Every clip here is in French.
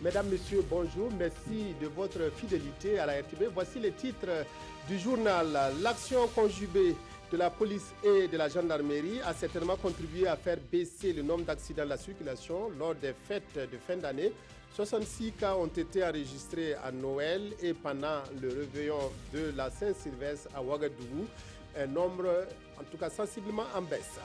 Mesdames, Messieurs, bonjour. Merci de votre fidélité à la RTB. Voici les titres du journal. L'action conjuguée de la police et de la gendarmerie a certainement contribué à faire baisser le nombre d'accidents de la circulation lors des fêtes de fin d'année. 66 cas ont été enregistrés à Noël et pendant le réveillon de la Saint-Sylvestre à Ouagadougou. Un nombre, en tout cas, sensiblement en baisse.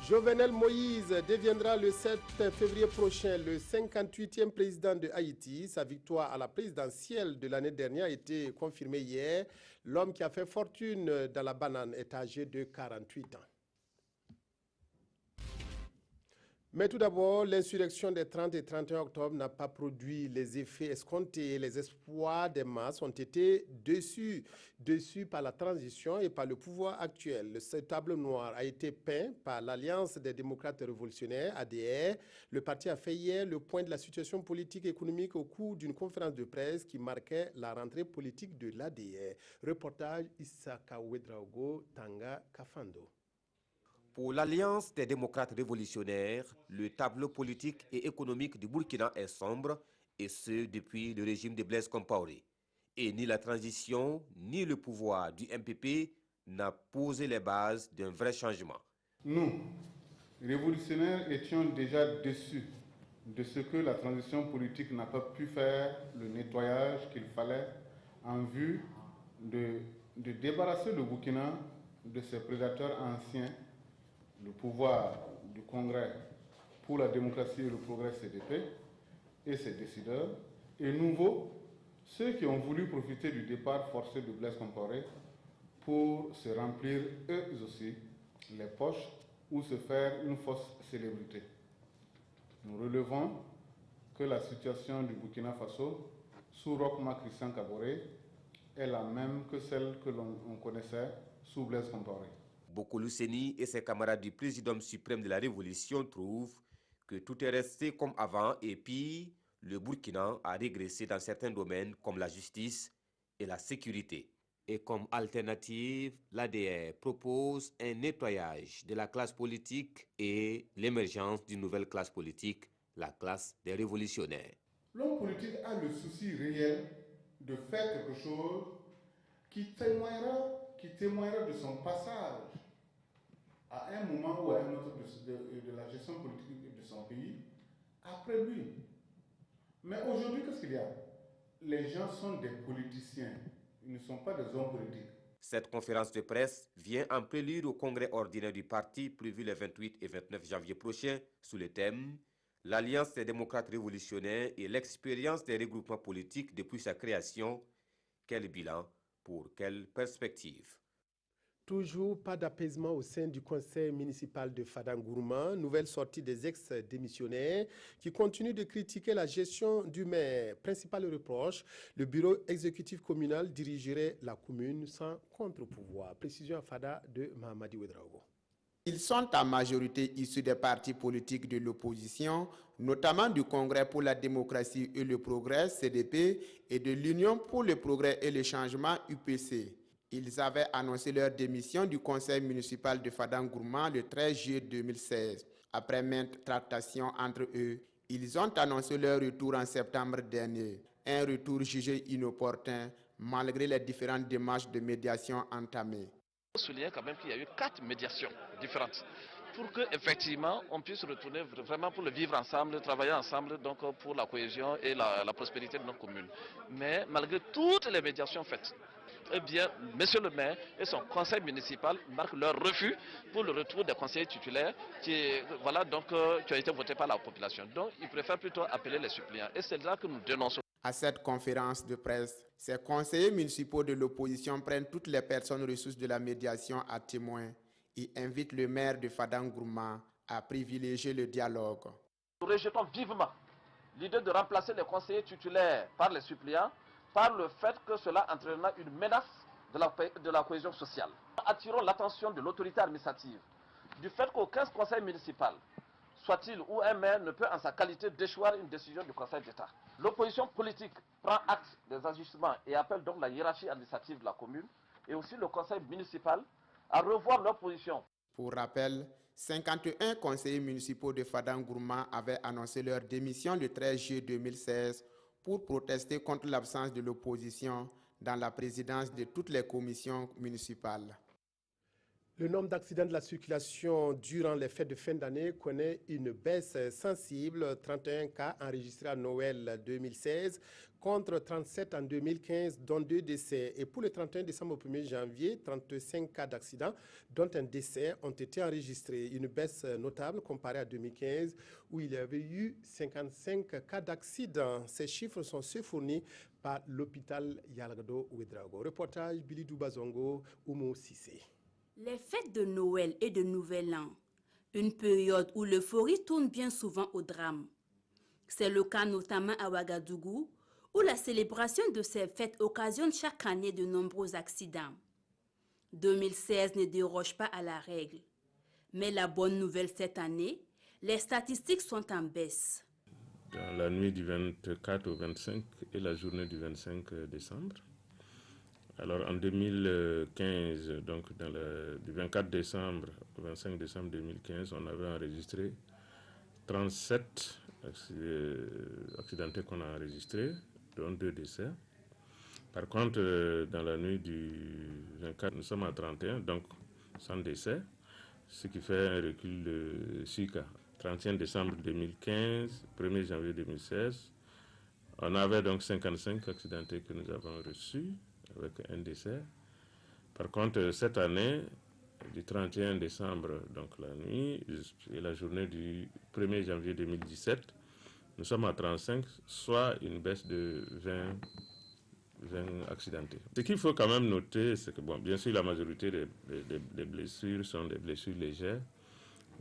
Jovenel Moïse deviendra le 7 février prochain le 58e président de Haïti. Sa victoire à la présidentielle de l'année dernière a été confirmée hier. L'homme qui a fait fortune dans la banane est âgé de 48 ans. Mais tout d'abord, l'insurrection des 30 et 31 octobre n'a pas produit les effets escomptés. Les espoirs des masses ont été déçus par la transition et par le pouvoir actuel. Ce tableau noir a été peint par l'Alliance des démocrates révolutionnaires, ADR. Le parti a fait hier le point de la situation politique et économique au cours d'une conférence de presse qui marquait la rentrée politique de l'ADR. Reportage Issaka Ouedraogo, Tanga Kafando. Pour l'Alliance des démocrates révolutionnaires, le tableau politique et économique du Burkina est sombre, et ce depuis le régime de Blaise Compaoré. Et ni la transition, ni le pouvoir du MPP n'a posé les bases d'un vrai changement. Nous, révolutionnaires, étions déjà déçus de ce que la transition politique n'a pas pu faire le nettoyage qu'il fallait en vue de débarrasser le Burkina de ses prédateurs anciens, le pouvoir du Congrès pour la démocratie et le progrès CDP et ses décideurs, et nouveaux, ceux qui ont voulu profiter du départ forcé de Blaise Compaoré pour se remplir eux aussi les poches ou se faire une fausse célébrité. Nous relevons que la situation du Burkina Faso sous Roch-Marc Christian Kaboré est la même que celle que l'on connaissait sous Blaise Compaoré. Bokolo Seni et ses camarades du présidium suprême de la Révolution trouvent que tout est resté comme avant et pire, le Burkina a régressé dans certains domaines comme la justice et la sécurité. Et comme alternative, l'ADR propose un nettoyage de la classe politique et l'émergence d'une nouvelle classe politique, la classe des révolutionnaires. L'homme politique a le souci réel de faire quelque chose qui témoignera de son passage à un moment ou à un autre de la gestion politique de son pays, après lui. Mais aujourd'hui, qu'est-ce qu'il y a? Les gens sont des politiciens, ils ne sont pas des hommes politiques. Cette conférence de presse vient en prélude au congrès ordinaire du parti prévu les 28 et 29 janvier prochains sous le thème « L'Alliance des démocrates révolutionnaires et l'expérience des regroupements politiques depuis sa création. Quel bilan pour quelle perspective ?» Toujours pas d'apaisement au sein du conseil municipal de Fadangourma. Nouvelle sortie des ex-démissionnaires qui continuent de critiquer la gestion du maire. Principal reproche, le bureau exécutif communal dirigerait la commune sans contre-pouvoir. Précision à Fada de Mahamadi Ouedraogo. Ils sont en majorité issus des partis politiques de l'opposition, notamment du Congrès pour la démocratie et le progrès, CDP, et de l'Union pour le progrès et le changement, UPC. Ils avaient annoncé leur démission du conseil municipal de Fadangourma le 13 juillet 2016. Après maintes tractations entre eux, ils ont annoncé leur retour en septembre dernier. Un retour jugé inopportun malgré les différentes démarches de médiation entamées. Il faut souligner quand même qu'il y a eu 4 médiations différentes pour qu'effectivement on puisse retourner vraiment pour le vivre ensemble, travailler ensemble donc pour la cohésion et la prospérité de notre commune. Mais malgré toutes les médiations faites, eh bien, monsieur le maire et son conseil municipal marquent leur refus pour le retour des conseillers titulaires qui ont été votés par la population. Donc, ils préfèrent plutôt appeler les suppléants. Et c'est là que nous dénonçons. À cette conférence de presse, ces conseillers municipaux de l'opposition prennent toutes les personnes ressources de la médiation à témoin et invitent le maire de Fadangourma à privilégier le dialogue. Nous rejetons vivement l'idée de remplacer les conseillers titulaires par les suppléants par le fait que cela entraînera une menace de la cohésion sociale. Attirons l'attention de l'autorité administrative du fait qu'aucun conseil municipal, soit-il ou un maire, ne peut en sa qualité déchoir une décision du Conseil d'État. L'opposition politique prend acte des ajustements et appelle donc la hiérarchie administrative de la commune et aussi le conseil municipal à revoir leur position. Pour rappel, 51 conseillers municipaux de Fadangourma avaient annoncé leur démission le 13 juillet 2016 pour protester contre l'absence de l'opposition dans la présidence de toutes les commissions municipales. Le nombre d'accidents de la circulation durant les fêtes de fin d'année connaît une baisse sensible, 31 cas enregistrés à Noël 2016 contre 37 en 2015, dont 2 décès. Et pour le 31 décembre au 1er janvier, 35 cas d'accidents, dont un décès, ont été enregistrés. Une baisse notable comparée à 2015, où il y avait eu 55 cas d'accidents. Ces chiffres sont ceux fournis par l'hôpital Yalgado Ouedraogo. Reportage Billy Doubazongo, Oumou Sissé. Les fêtes de Noël et de Nouvel An, une période où l'euphorie tourne bien souvent au drame. C'est le cas notamment à Ouagadougou, où la célébration de ces fêtes occasionne chaque année de nombreux accidents. 2016 ne déroge pas à la règle. Mais la bonne nouvelle cette année, les statistiques sont en baisse. Dans la nuit du 24 au 25 et la journée du 25 décembre, alors en 2015, donc du 24 décembre au 25 décembre 2015, on avait enregistré 37 accidentés qu'on a enregistrés, dont 2 décès. Par contre, dans la nuit du 24, nous sommes à 31, donc sans décès, ce qui fait un recul de 6 cas. 31 décembre 2015, 1er janvier 2016, on avait donc 55 accidentés que nous avons reçus, avec un décès. Par contre, cette année, du 31 décembre, donc la nuit, et la journée du 1er janvier 2017, nous sommes à 35, soit une baisse de 20 accidentés. Ce qu'il faut quand même noter, c'est que, bon, bien sûr, la majorité des blessures sont des blessures légères,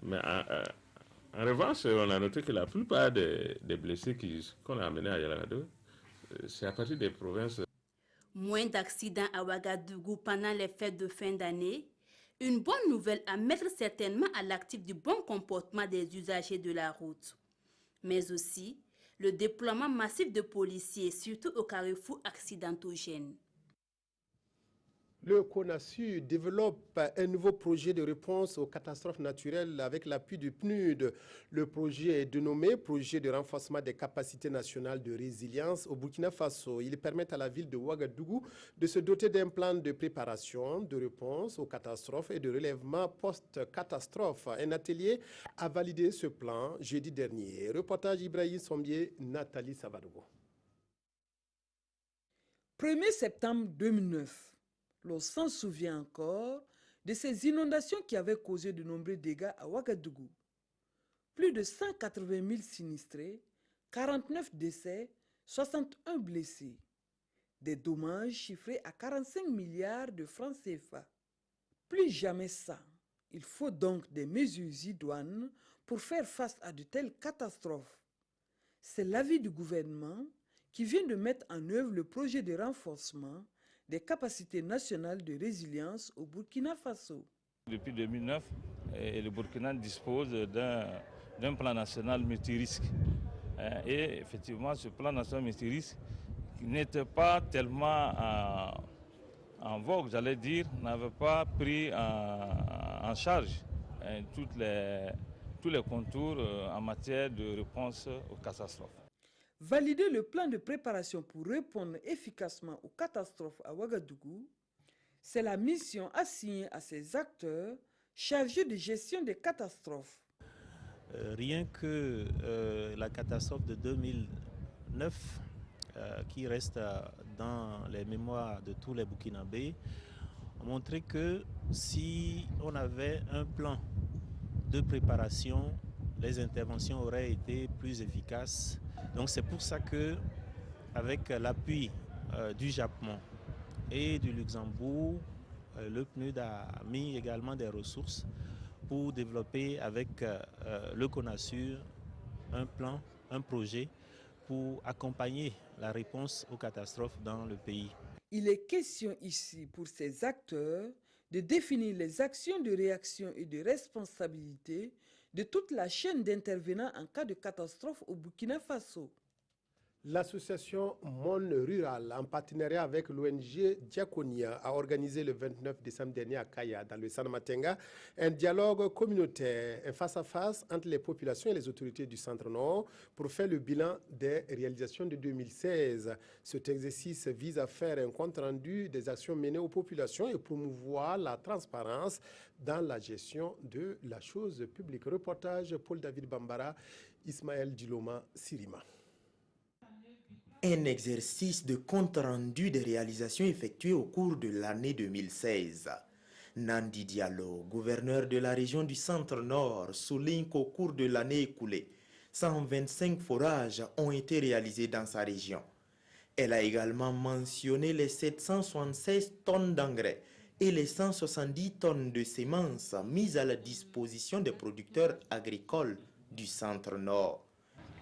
mais en revanche, on a noté que la plupart des blessés qu'on a amenés à Yalagado, c'est à partir des provinces. Moins d'accidents à Ouagadougou pendant les fêtes de fin d'année, une bonne nouvelle à mettre certainement à l'actif du bon comportement des usagers de la route. Mais aussi le déploiement massif de policiers, surtout au carrefour accidentogène. Le CONASU développe un nouveau projet de réponse aux catastrophes naturelles avec l'appui du PNUD. Le projet est dénommé Projet de renforcement des capacités nationales de résilience au Burkina Faso. Il permet à la ville de Ouagadougou de se doter d'un plan de préparation, de réponse aux catastrophes et de relèvement post-catastrophe. Un atelier a validé ce plan jeudi dernier. Reportage Ibrahim Sombier, Nathalie Savadogo. 1er septembre 2009. L'on s'en souvient encore de ces inondations qui avaient causé de nombreux dégâts à Ouagadougou. Plus de 180 000 sinistrés, 49 décès, 61 blessés. Des dommages chiffrés à 45 milliards de francs CFA. Plus jamais ça. Il faut donc des mesures idoines pour faire face à de telles catastrophes. C'est l'avis du gouvernement qui vient de mettre en œuvre le projet de renforcement des capacités nationales de résilience au Burkina Faso. Depuis 2009, le Burkina dispose d'un plan national multirisque. Et effectivement, ce plan national multirisque n'était pas tellement en vogue, j'allais dire, n'avait pas pris en charge tous les contours en matière de réponse aux catastrophes. Valider le plan de préparation pour répondre efficacement aux catastrophes à Ouagadougou, c'est la mission assignée à ces acteurs chargés de gestion des catastrophes. Rien que la catastrophe de 2009, qui reste dans les mémoires de tous les Burkinabés, a montré que si on avait un plan de préparation, les interventions auraient été plus efficaces. Donc c'est pour ça que, avec l'appui du Japon et du Luxembourg, le PNUD a mis également des ressources pour développer avec le CONASUR un plan, un projet pour accompagner la réponse aux catastrophes dans le pays. Il est question ici pour ces acteurs de définir les actions de réaction et de responsabilité de toute la chaîne d'intervenants en cas de catastrophe au Burkina Faso. L'association Monde Rural, en partenariat avec l'ONG Diaconia, a organisé le 29 décembre dernier à Kaya, dans le Sanamatenga, un dialogue communautaire, un face-à-face entre les populations et les autorités du Centre-Nord pour faire le bilan des réalisations de 2016. Cet exercice vise à faire un compte-rendu des actions menées aux populations et promouvoir la transparence dans la gestion de la chose publique. Reportage Paul-David Bambara, Ismaël Diloma, Sirima. Un exercice de compte-rendu des réalisations effectuées au cours de l'année 2016. Nandi Diallo, gouverneur de la région du Centre-Nord, souligne qu'au cours de l'année écoulée, 125 forages ont été réalisés dans sa région. Elle a également mentionné les 776 tonnes d'engrais et les 170 tonnes de semences mises à la disposition des producteurs agricoles du Centre-Nord.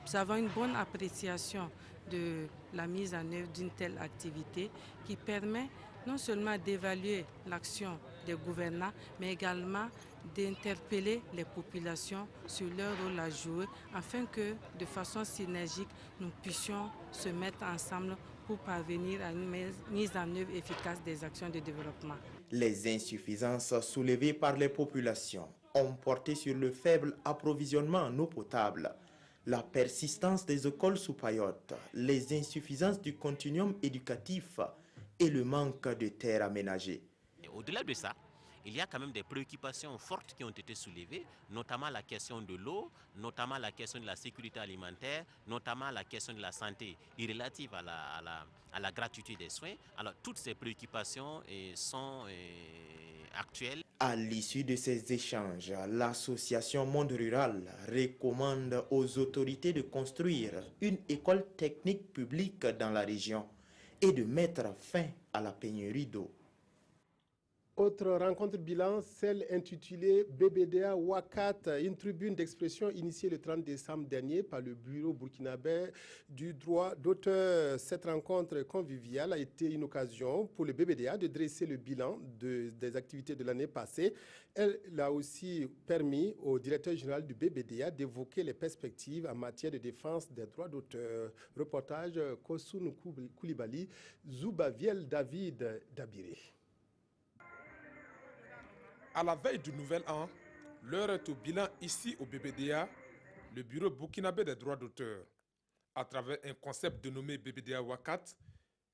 Nous avons une bonne appréciation de la mise en œuvre d'une telle activité qui permet non seulement d'évaluer l'action des gouvernants, mais également d'interpeller les populations sur leur rôle à jouer afin que, de façon synergique, nous puissions se mettre ensemble pour parvenir à une mise en œuvre efficace des actions de développement. Les insuffisances soulevées par les populations ont porté sur le faible approvisionnement en eau potable, la persistance des écoles sous paillotes, les insuffisances du continuum éducatif et le manque de terres aménagées. Au-delà de ça, il y a quand même des préoccupations fortes qui ont été soulevées, notamment la question de l'eau, notamment la question de la sécurité alimentaire, notamment la question de la santé relative à la gratuité des soins. Alors toutes ces préoccupations sont actuelles. À l'issue de ces échanges, l'association Monde Rural recommande aux autorités de construire une école technique publique dans la région et de mettre fin à la pénurie d'eau. Autre rencontre bilan, celle intitulée BBDA Wakat, une tribune d'expression initiée le 30 décembre dernier par le Bureau burkinabé du droit d'auteur. Cette rencontre conviviale a été une occasion pour le BBDA de dresser le bilan des activités de l'année passée. Elle a aussi permis au directeur général du BBDA d'évoquer les perspectives en matière de défense des droits d'auteur. Reportage Kosoun Koulibaly, Zoubaviel David Dabiré. À la veille du nouvel an, l'heure est au bilan ici au BBDA, le bureau burkinabé des droits d'auteur. À travers un concept dénommé BBDA Wakat,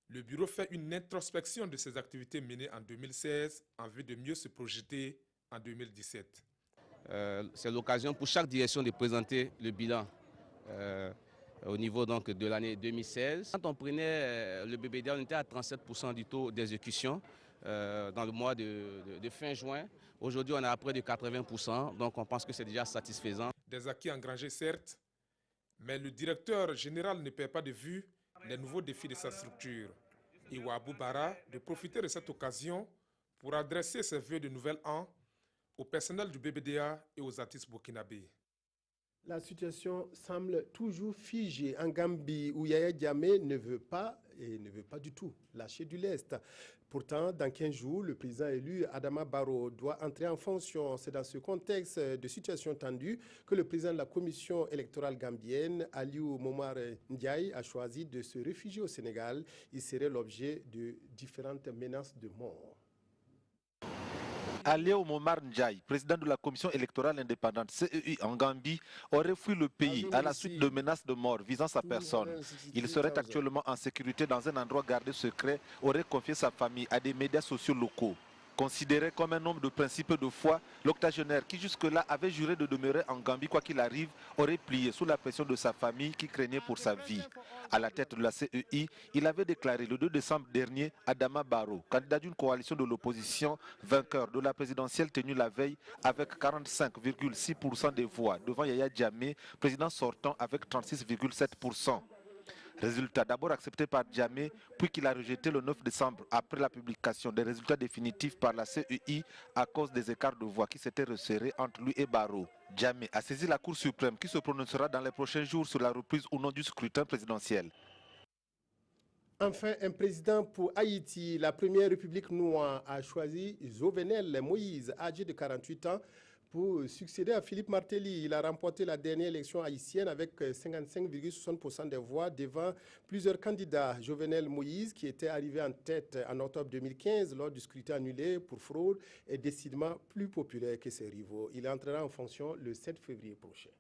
le bureau fait une introspection de ses activités menées en 2016 en vue de mieux se projeter en 2017. C'est l'occasion pour chaque direction de présenter le bilan au niveau donc, de l'année 2016. Quand on prenait le BBDA, on était à 37% du taux d'exécution dans le mois de fin juin. Aujourd'hui, on est à près de 80%, donc on pense que c'est déjà satisfaisant. Des acquis engrangés, certes, mais le directeur général ne perd pas de vue les nouveaux défis de sa structure. Iwa Aboubara de profiter de cette occasion pour adresser ses vœux de nouvel an au personnel du BBDA et aux artistes burkinabés. La situation semble toujours figée en Gambie, où Yaya Jammeh ne veut pas du tout lâcher du lest. Pourtant, dans 15 jours, le président élu Adama Barrow doit entrer en fonction. C'est dans ce contexte de situation tendue que le président de la commission électorale gambienne, Aliou Momar Ndiaye, a choisi de se réfugier au Sénégal. Il serait l'objet de différentes menaces de mort. Aliou Momar Ndiaye, président de la commission électorale indépendante CEI en Gambie, aurait fui le pays à la suite de menaces de mort visant sa personne. Il serait actuellement en sécurité dans un endroit gardé secret, aurait confié sa famille à des médias sociaux locaux. Considéré comme un homme de principe et de foi, l'octogénaire qui jusque-là avait juré de demeurer en Gambie quoi qu'il arrive, aurait plié sous la pression de sa famille qui craignait pour sa vie. À la tête de la CEI, il avait déclaré le 2 décembre dernier Adama Barrow, candidat d'une coalition de l'opposition, vainqueur de la présidentielle tenue la veille avec 45,6% des voix devant Yaya Jammeh, président sortant avec 36,7%. Résultat d'abord accepté par Jammeh, puis qu'il a rejeté le 9 décembre après la publication des résultats définitifs par la CEI à cause des écarts de voix qui s'étaient resserrés entre lui et Barrow. Jammeh a saisi la Cour suprême qui se prononcera dans les prochains jours sur la reprise ou non du scrutin présidentiel. Enfin, un président pour Haïti. La première République noire a choisi Jovenel Moïse, âgé de 48 ans, pour succéder à Philippe Martelly. Il a remporté la dernière élection haïtienne avec 55,60% des voix devant plusieurs candidats. Jovenel Moïse, qui était arrivé en tête en octobre 2015 lors du scrutin annulé pour fraude, est décidément plus populaire que ses rivaux. Il entrera en fonction le 7 février prochain.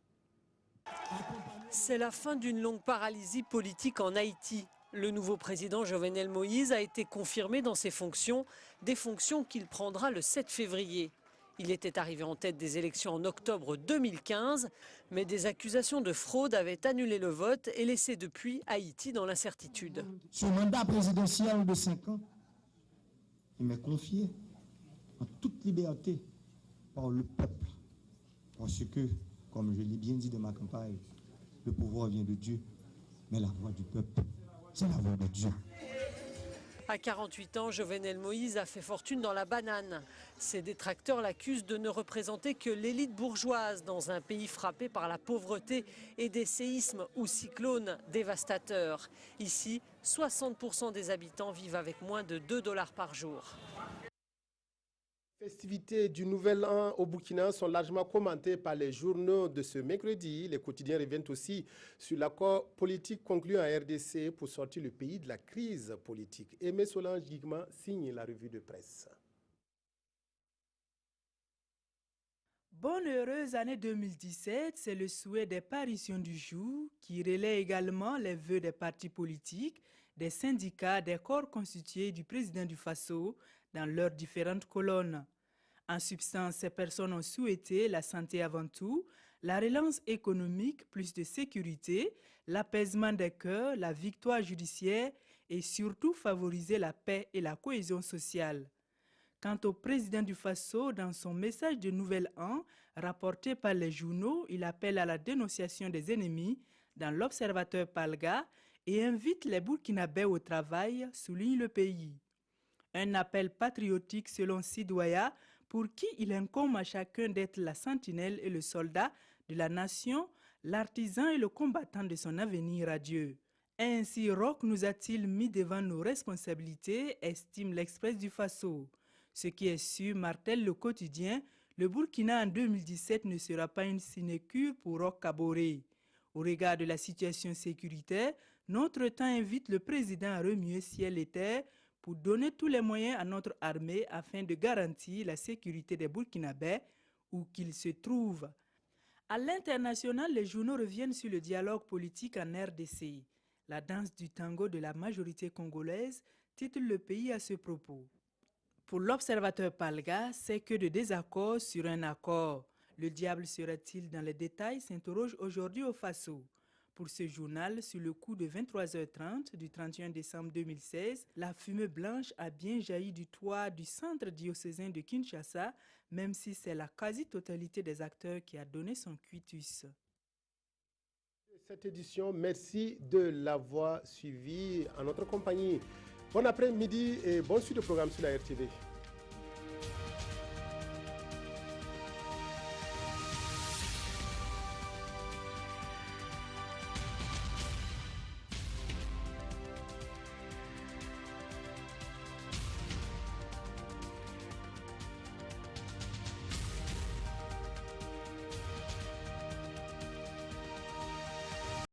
C'est la fin d'une longue paralysie politique en Haïti. Le nouveau président Jovenel Moïse a été confirmé dans ses fonctions, des fonctions qu'il prendra le 7 février. Il était arrivé en tête des élections en octobre 2015, mais des accusations de fraude avaient annulé le vote et laissé depuis Haïti dans l'incertitude. Ce mandat présidentiel de 5 ans, il m'est confié en toute liberté par le peuple. Parce que, comme je l'ai bien dit de ma campagne, le pouvoir vient de Dieu, mais la voix du peuple, c'est la voix de Dieu. À 48 ans, Jovenel Moïse a fait fortune dans la banane. Ses détracteurs l'accusent de ne représenter que l'élite bourgeoise dans un pays frappé par la pauvreté et des séismes ou cyclones dévastateurs. Ici, 60% des habitants vivent avec moins de $2 par jour. Les festivités du Nouvel An au Burkina sont largement commentées par les journaux de ce mercredi. Les quotidiens reviennent aussi sur l'accord politique conclu en RDC pour sortir le pays de la crise politique. Aimé Solange Guigman signe la revue de presse. Bonne heureuse année 2017, c'est le souhait des parutions du jour qui relaie également les vœux des partis politiques, des syndicats, des corps constitués du président du Faso dans leurs différentes colonnes. En substance, ces personnes ont souhaité la santé avant tout, la relance économique, plus de sécurité, l'apaisement des cœurs, la victoire judiciaire et surtout favoriser la paix et la cohésion sociale. Quant au président du Faso, dans son message de Nouvel An, rapporté par les journaux, il appelle à la dénonciation des ennemis dans l'Observateur Palga et invite les Burkinabés au travail, souligne le pays. Un appel patriotique selon Sidoya, pour qui il incombe à chacun d'être la sentinelle et le soldat de la nation, l'artisan et le combattant de son avenir à Dieu. Ainsi, Roch nous a-t-il mis devant nos responsabilités, estime l'Express du Faso. Ce qui est sûr, martèle le quotidien, le Burkina en 2017 ne sera pas une sinécure pour Roch Kaboré. Au regard de la situation sécuritaire, notre temps invite le président à remuer ciel et terre pour donner tous les moyens à notre armée afin de garantir la sécurité des Burkinabés où qu'ils se trouvent. À l'international, les journaux reviennent sur le dialogue politique en RDC. La danse du tango de la majorité congolaise titre le pays à ce propos. Pour l'observateur Palga, c'est que de désaccords sur un accord. Le diable serait-il dans les détails s'interroge aujourd'hui au Faso. Pour ce journal, sur le coup de 23h30 du 31 décembre 2016, la fumée blanche a bien jailli du toit du centre diocésain de Kinshasa, même si c'est la quasi-totalité des acteurs qui a donné son quitus. Cette édition, merci de l'avoir suivi en notre compagnie. Bon après-midi et bonne suite de programme sur la RTV.